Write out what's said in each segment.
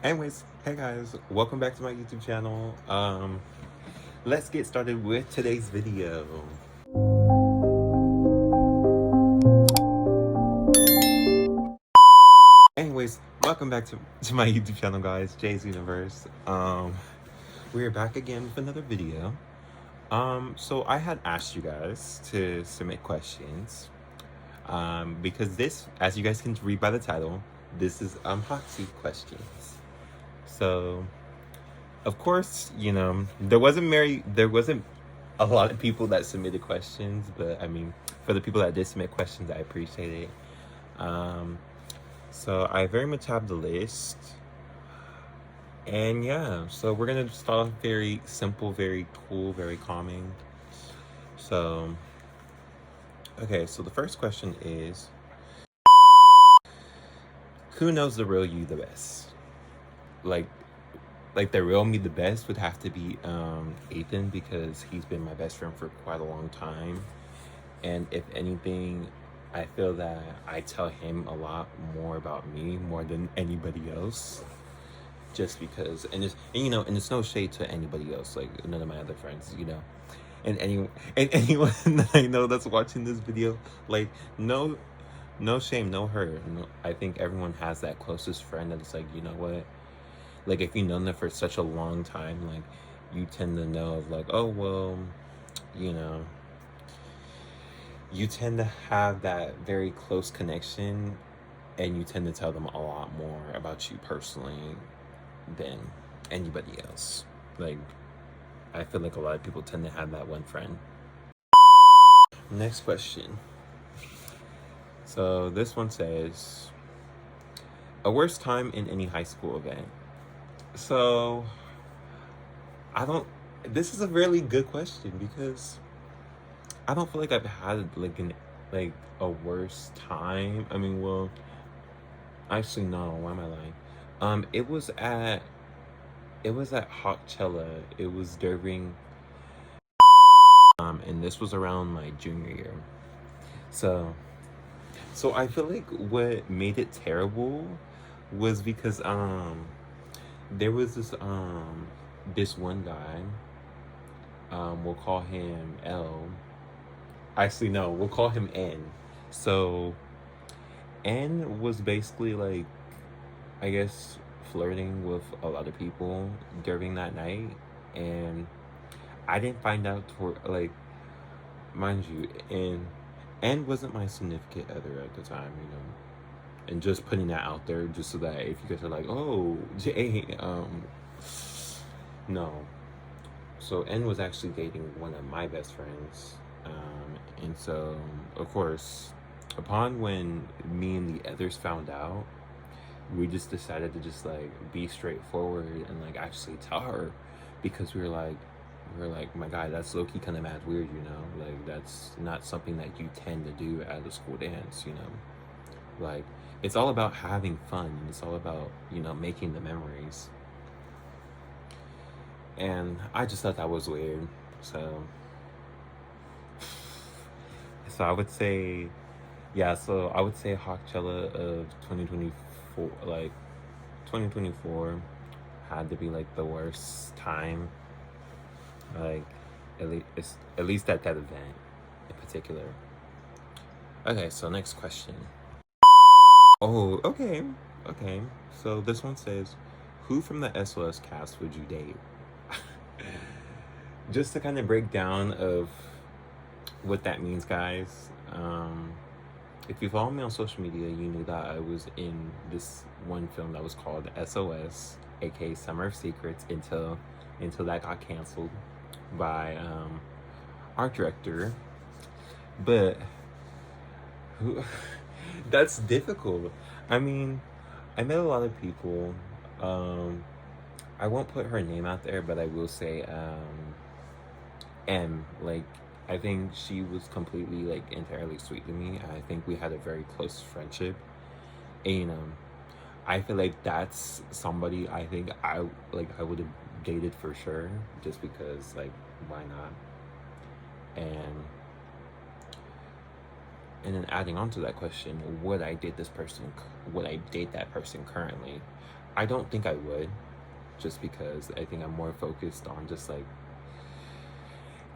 Anyways, hey guys, welcome back to my YouTube channel. Let's get started with today's video. Anyways, welcome back to my YouTube channel, guys. Jay's Universe. We're back again with another video. So I had asked you guys to submit questions. Because this, as you guys can read by the title, this is hot seat questions. So of course, there wasn't a lot of people that submitted questions, but I mean, for the people that did submit questions, I appreciate it. So I very much have the list. And yeah, so we're gonna start off very simple, very cool, very calming. So, okay, so the first question is, who knows the real you the best? Like the real me the best would have to be Ethan, because he's been my best friend for quite a long time. And if anything, I feel that I tell him a lot more about me more than anybody else. Just because, and it's no shade to anybody else, like none of my other friends, and anyone that I know that's watching this video, like no shame, no hurt. I think everyone has that closest friend that's like, you know what, like if you've known them for such a long time, like you tend to know of like, oh well, you tend to have that very close connection, and you tend to tell them a lot more about you personally than anybody else. Like, I feel like a lot of people tend to have that one friend. Next question. So this one says, a worst time in any high school event. So this is a really good question, because I don't feel like I've had like a worst time. I mean, well, actually no, why am I lying? It was at Hawkchella. It was during and this was around my junior year. So I feel like what made it terrible was because there was this one guy, we'll call him L. Actually no, we'll call him N. So N was basically like, I guess, flirting with a lot of people during that night, and I didn't find out for like, mind you, and wasn't my significant other at the time, and just putting that out there just so that if you guys are like, oh, Jay, no. So N was actually dating one of my best friends, and so of course, upon when me and the others found out, we just decided to just like be straightforward and like actually tell her, because we were like, my guy, that's low-key kind of mad weird, like that's not something that you tend to do at a school dance, like it's all about having fun, it's all about making the memories. And I just thought that was weird. So I would say, yeah, so I would say Hawkchella of 2024, like 2024 had to be like the worst time, like at least at that event in particular. Okay, so next question. Oh, okay. So this one says, who from the SOS cast would you date? Just to kind of break down of what that means, guys. If you follow me on social media, you knew that I was in this one film that was called SOS, aka Summer of Secrets, until that got canceled by art director. But that's difficult. I mean, I met a lot of people. I won't put her name out there, but I will say M. Like, I think she was completely like entirely sweet to me. I think we had a very close friendship. And I feel like that's somebody I think I would have dated for sure, just because, like, why not? And then adding on to that question, would I date that person currently? I don't think I would, just because I think I'm more focused on just like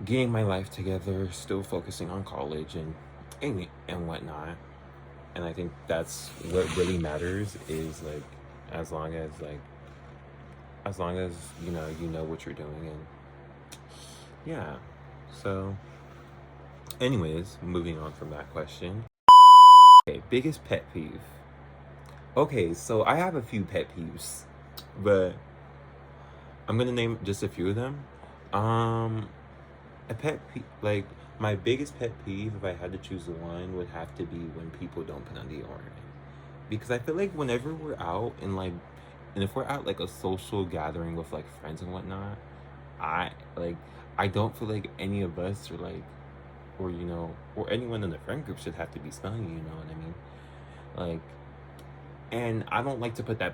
getting my life together, still focusing on college and whatnot. And I think that's what really matters is like as long as like as long as you know what you're doing. And yeah. So anyways, moving on from that question. Okay, biggest pet peeve. Okay, so I have a few pet peeves, but I'm gonna name just a few of them. Um, a pet peeve, like my biggest pet peeve, if I had to choose one, would have to be when people don't put on deodorant. Because I feel like whenever we're out and if we're at like a social gathering with like friends and whatnot, I like, I don't feel like any of us or or anyone in the friend group should have to be smelling you. You know what I mean? Like, and I don't like to put I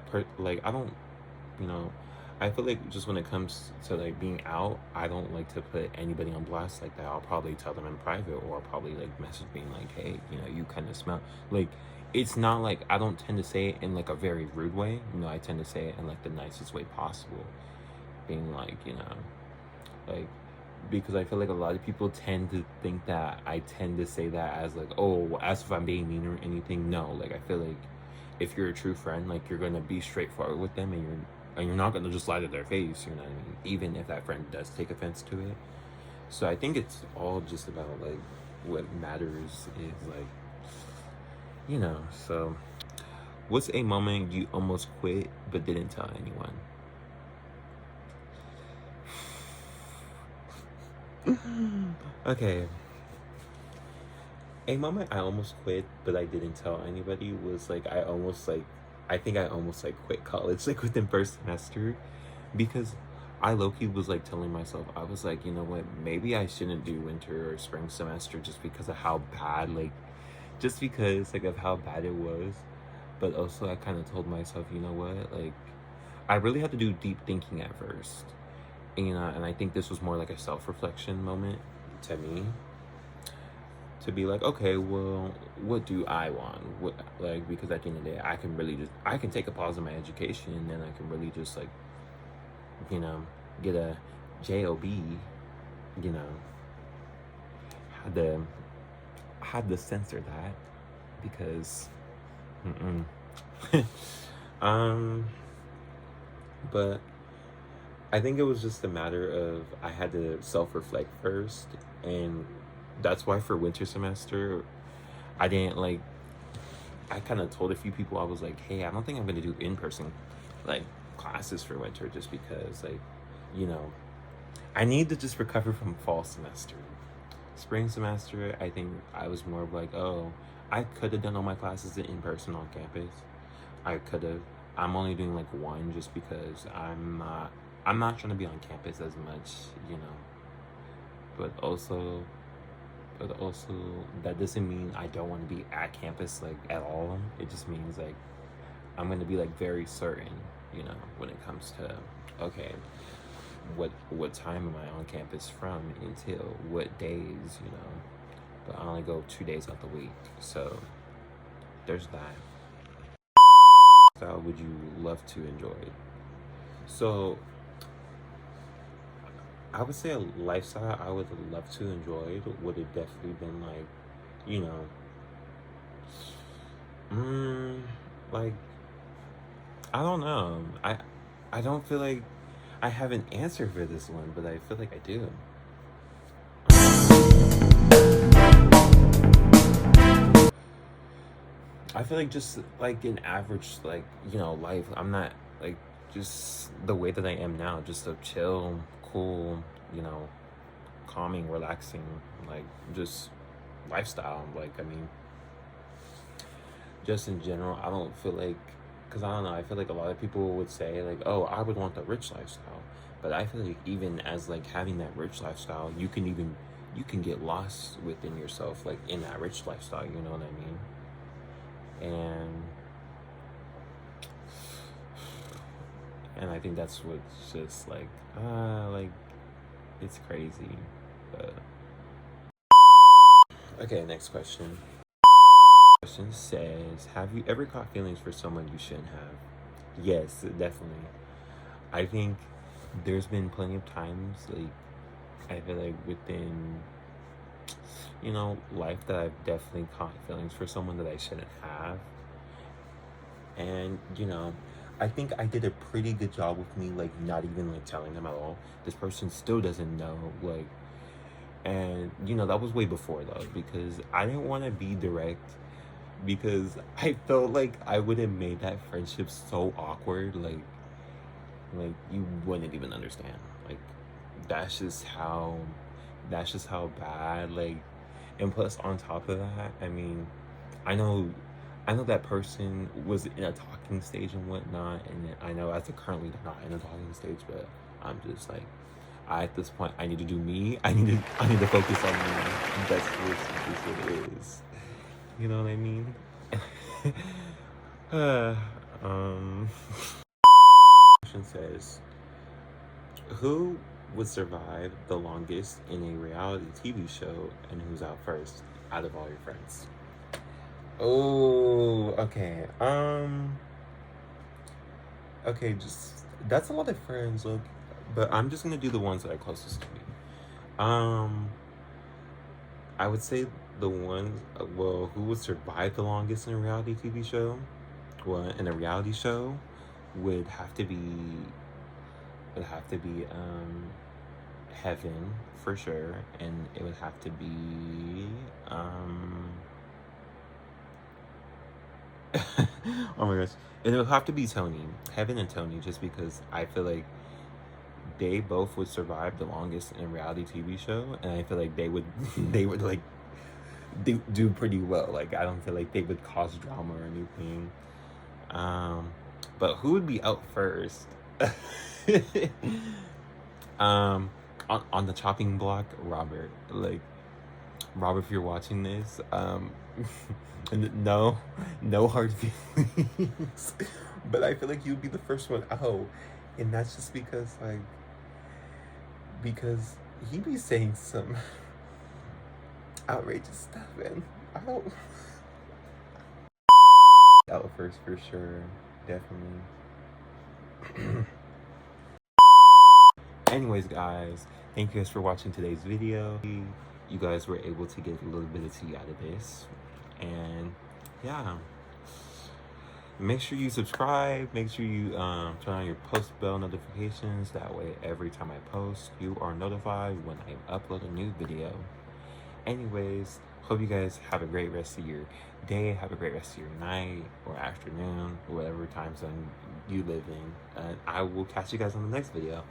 don't, you know, I feel like just when it comes to like being out, I don't like to put anybody on blast like that. I'll probably tell them in private, or I'll probably like message being like, hey, you kind of smell like. It's not like I don't tend to say it in like a very rude way. I tend to say it in like the nicest way possible, being like, like, because I feel like a lot of people tend to think that I tend to say that as like, oh, as if I'm being mean or anything. No, like I feel like if you're a true friend, like you're gonna be straightforward with them, and you're not gonna just lie to their face. You know what I mean? Even if that friend does take offense to it. So I think it's all just about like what matters is like, So, what's a moment you almost quit but didn't tell anyone? Okay. A moment I almost quit, but I didn't tell anybody was like I think I almost like quit college like within first semester, because I low-key was like telling myself, I was like, you know what, maybe I shouldn't do winter or spring semester just because of how bad just because like of how bad it was. But also I kind of told myself, you know what, like I really had to do deep thinking at first. And I think this was more like a self-reflection moment to me, to be like, okay, well, what do I want? What, like, because at the end of the day, I can take a pause in my education, and then I can really just like, you know, get a job. You know, had to had to censor that because, um, but I think it was just a matter of I had to self-reflect first, and that's why for winter semester I didn't like I kind of told a few people, I was like, hey, I don't think I'm going to do in-person like classes for winter, just because like, you know, I need to just recover from fall semester. Spring semester, I think I was more of like, oh, I could have done all my classes in person on campus. I could have. I'm only doing like one just because I'm not trying to be on campus as much, you know. But also but also that doesn't mean I don't want to be at campus like at all. It just means like I'm gonna be like very certain, when it comes to, okay, what time am I on campus from until what days, But I only go 2 days out the week, so there's that. Style would you love to enjoy? So I would say a lifestyle I would love to enjoy would have definitely been like, you know, like I don't know. I don't feel like I have an answer for this one, but I feel like I do. I feel like just like an average life. I'm not like just the way that I am now, just a chill, cool, calming, relaxing, like just lifestyle. Like I mean, just in general, I don't feel like, because I don't know, I feel like a lot of people would say like, oh, I would want the rich lifestyle, but I feel like even as like having that rich lifestyle, you can get lost within yourself, like in that rich lifestyle. You know what I mean? And I think that's what's just like it's crazy. But okay, next question says, have you ever caught feelings for someone you shouldn't have? Yes, definitely. I think there's been plenty of times, like, I feel like within, life that I've definitely caught feelings for someone that I shouldn't have. And, I think I did a pretty good job with me, like, not even, like, telling them at all. This person still doesn't know, like, and, that was way before, though, because I didn't want to be direct, because I felt like I would have made that friendship so awkward, like you wouldn't even understand. Like, that's just how, that's just how bad, like, and plus on top of that, I mean, I know I know that person was in a talking stage and whatnot, and I know as of currently they're not in a talking stage, but I'm just like, at this point, I need to do me. I need to focus on me. That's what it is. You know what I mean? uh, um, question says, who would survive the longest in a reality TV show, and who's out first out of all your friends? Oh, okay. Okay, just that's a lot of friends, look, but I'm just gonna do the ones that are closest to me. Um, I would say the ones, well, who would survive the longest in a reality TV show? Well, in a reality show, would have to be Heaven for sure, and it would have to be oh my gosh, and it would have to be Tony, Heaven and Tony, just because I feel like they both would survive the longest in a reality TV show, and I feel like they would they would like do pretty well. Like, I don't feel like they would cause drama or anything. Um, but who would be out first? um, on the chopping block, Robert. Like, Robert, if you're watching this, no, no hard feelings. But I feel like you'd be the first one out, and that's just because he be saying some outrageous stuff, and I don't out first for sure, definitely. Anyways, guys, thank you guys for watching today's video. You guys were able to get a little bit of tea out of this, and yeah, make sure you subscribe, make sure you turn on your post bell notifications. That way every time I post, you are notified when I upload a new video. Anyways, hope you guys have a great rest of your day, have a great rest of your night or afternoon, whatever time zone you live in, and I will catch you guys on the next video.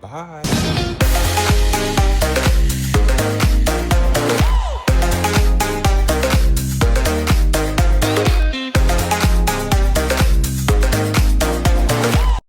Bye.